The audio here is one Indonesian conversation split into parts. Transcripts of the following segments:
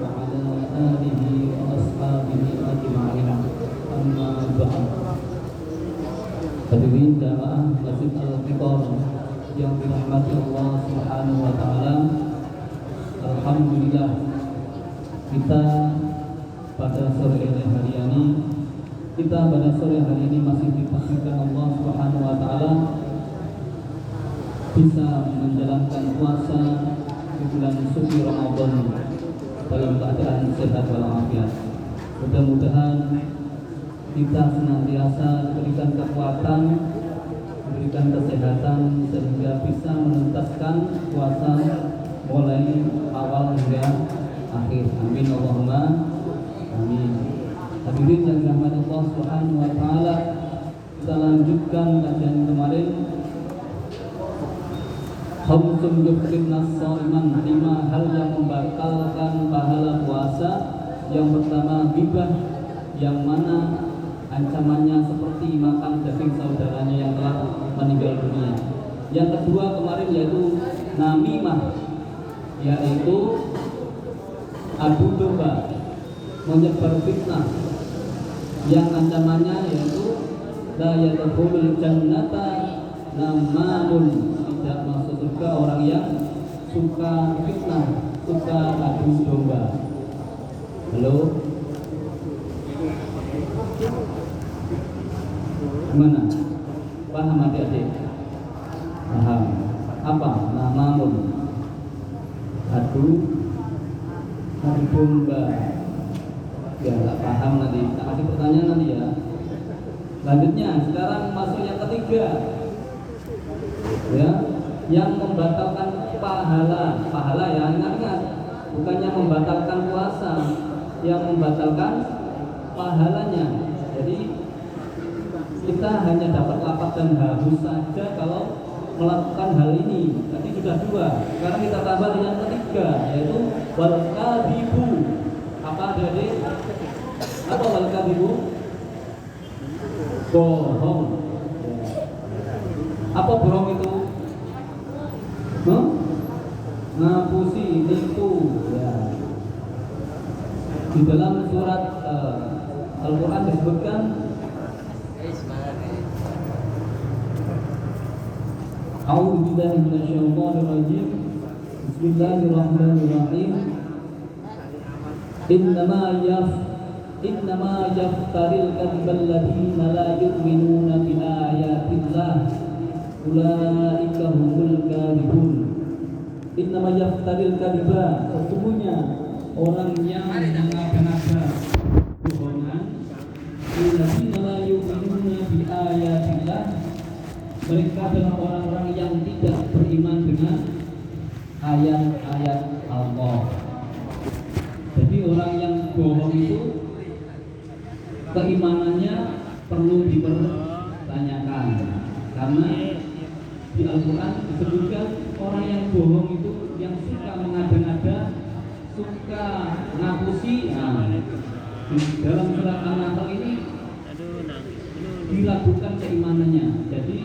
وعلى آله وأصحابه أجمعين أما بعد. Hadirin jamaah Masjid Al-Iqamah yang dirahmati Allah Subhanahu wa taala. Alhamdulillah, kita pada sore hari ini masih ditakdirkan Allah Subhanahu wa taala bisa menjalankan puasa di bulan suci Ramadan dalam keadaan sehat walafiat. Mudah-mudahan kita senantiasa diberikan kekuatan, diberikan kesehatan sehingga bisa menuntaskan puasa mulai awal hingga akhir. Amin Allahumma amin. Hadirin yang dirahmati Allah Subhanahu wa taala, kita lanjutkan kajian kemarin. Khamsun yufqidnas shaiman, 5 hal yang membatalkan pahala puasa. Yang pertama ghibah, yang mana ancamannya seperti makan daging saudaranya yang telah meninggal dunia. Yang kedua kemarin yaitu namimah, yaitu adu domba, menyebar fitnah, yang ancamannya yaitu la yadkhulul jannata namamun, tidak masuk surga orang yang suka fitnah, suka adu domba. Halo, gimana? Paham adik-adik? Paham. Apa? Namamun, adu domba. Ya, tak paham nanti. Tak kasih pertanyaan nanti ya. Lanjutnya, sekarang masuk yang ketiga. Ya, yang membatalkan pahala ya, ingat-ingat. Bukannya membatalkan puasa, yang membatalkan pahalanya. Jadi kita hanya dapat lapar dan haus saja kalau melakukan hal ini. Tadi sudah 2. Sekarang kita tambah yang ketiga, yaitu wal kadhibu. Apa adik-adik? Apa wal kadhibu? Bohong. Apa bohong itu? Ngapusi, nipu. Ya. Di dalam surat Al-Quran disebutkan A'udzubillahi minasyaitonirrajim. Bismillahirrahmanirrahim. Innama yaftaril kadhiba alladziina laa yu'minuuna bi aayatillah ulaika humul kadhibun. Innama yaftaril kadhiba, sesungguhnya orang yang mengada-ngada bohongan, alladziina laa yu'minuuna bi aayatillah, mereka adalah orang-orang yang tidak beriman dengan ayat-ayat Allah. Jadi orang yang bohong itu keimanannya perlu dipertanyakan, karena di Al-Quran disebutkan orang yang bohong itu yang suka mengada-ngada, suka ngapusi. Dalam surat An-Nahl ini diragukan keimanannya, jadi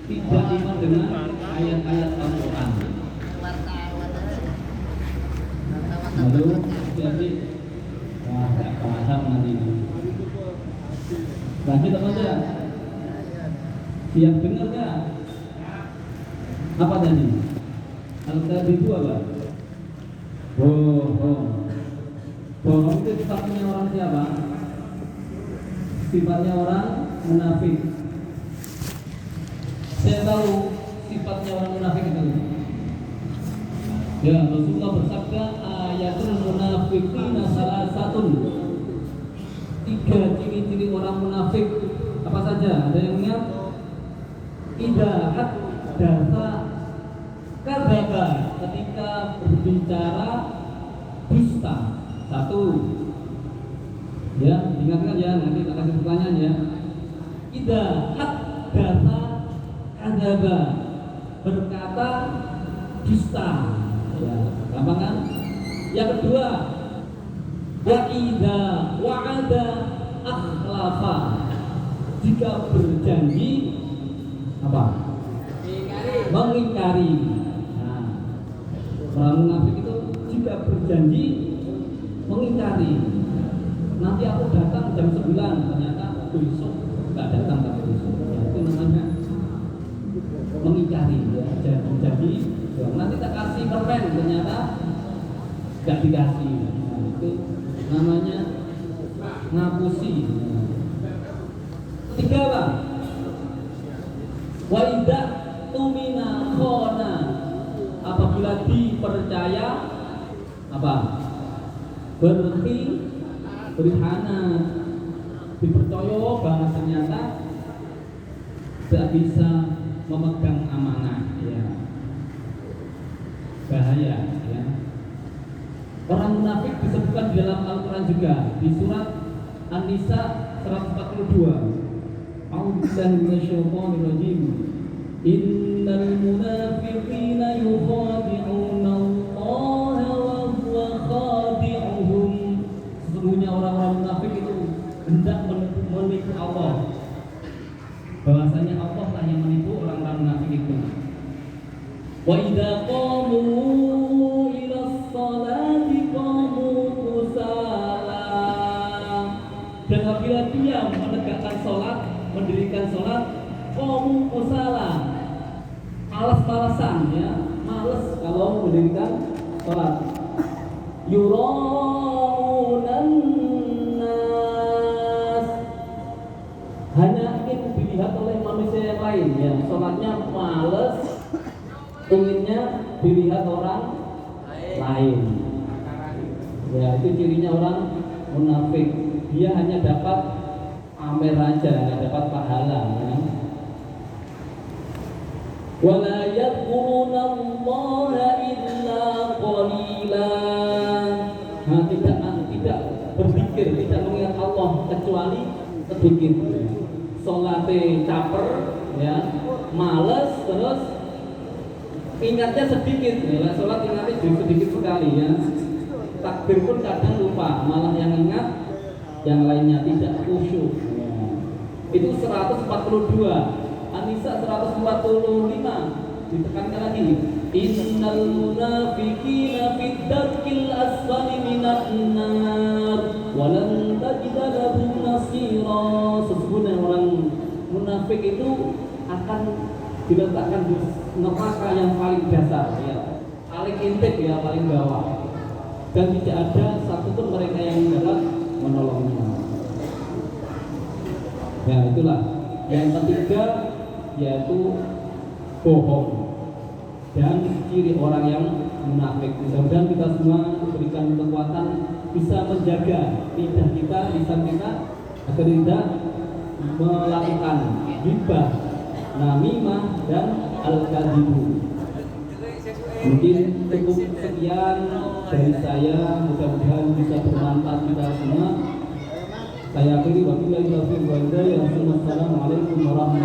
tidak iman dengan ayat-ayat Al-Quran. Lalu jadi tak paham nanti. Lanjut aja. Siap dengar gak? Apa tadi? Al-kadhibu apa? Bohong. Bohong itu sifatnya orang siapa? Sifatnya orang munafik. Saya tahu sifatnya orang munafik itu. Ya, Rasulullah bersabda, ayatul munafiqina salasatun. 3 ciri-ciri orang munafik. Apa saja? Ada yang ingat? Idza haddatsa kadzaba, ketika berbicara dusta. 1. Ya, ingat-ingat ya, nanti kita kasih pertanyaan ya. Idza haddatsa kadzaba, berkata dusta. Ya, gampang kan? Yang kedua, wa idza wa'ada akhlafa, jika berjanji apa? Mengingkari. Nah, orang munafik itu jika berjanji mengingkari. Nanti aku datang jam 9, ternyata besok nggak datang tapi besok. Ya, itu namanya mengingkari ya. Jadi ya, nanti tak kasih permen ternyata nggak dikasih. Nah, itu namanya ngapusi. Ketiga Pak, wa idza tumina khona, apabila dipercaya apa? Berkhianat, dipercaya bahwa ternyata tidak bisa memegang amanah, ya bahaya ya. Orang munafik disebutkan di dalam Al-Quran juga di surat An-Nisa 142. A'udzubillahi minasyaitonir rajim. Innal munafiqina yukhadi'una Allah wa huwa khadi'uhum. Sesungguhnya orang-orang munafik itu hendak menipu Allah. Bahwasanya Allah lah yang menipu orang-orang munafik itu. Wa idza qamu ila sholati qamu kusala. Dan apabila dia menegakkan sholat, mendirikan sholat, qamu kusala, malas-malasan ya, malas kalau mendirikan sholat. Yuraunan nas, hanya ingin dilihat oleh manusia yang lain ya, sholatnya malas, inginnya dilihat orang lain. Ya, itu cirinya orang munafik. Dia hanya dapat amer aja, nggak dapat pahala ya. Wala yadhkuruna Allah illa qalila. Nah, tidak berpikir, tidak mengingat Allah kecuali sedikit. Salate caper ya, males, terus ingatnya sedikit ya, sholat ingatnya sedikit sekali ya. Takbir pun kadang lupa, malah yang ingat yang lainnya tidak khusyuk ya. Itu 142. An-Nisa 145 ditekankan lagi, innal munafiqina fid darkil asfali minan nar wa lan tajida lahum nasira. Sesungguhnya orang munafik itu akan diletakkan di neraka yang paling dasar ya, paling intik ya, paling bawah, dan tidak ada satupun mereka yang dapat menolongnya. Ya, itulah yang ketiga, yaitu bohong dan ciri orang yang munafik. Mudah-mudahan kita semua diberikan kekuatan bisa menjaga lidah kita, lisan kita agar tidak melakukan ghibah, namimah dan al-kadzibu. Mungkin cukup sekian dari saya, mudah-mudahan bisa bermanfaat kita semua. Saya akhiri, wabillahi taufiq wal hidayah. Wassalamualaikum warahmatullahi wabarakatuh.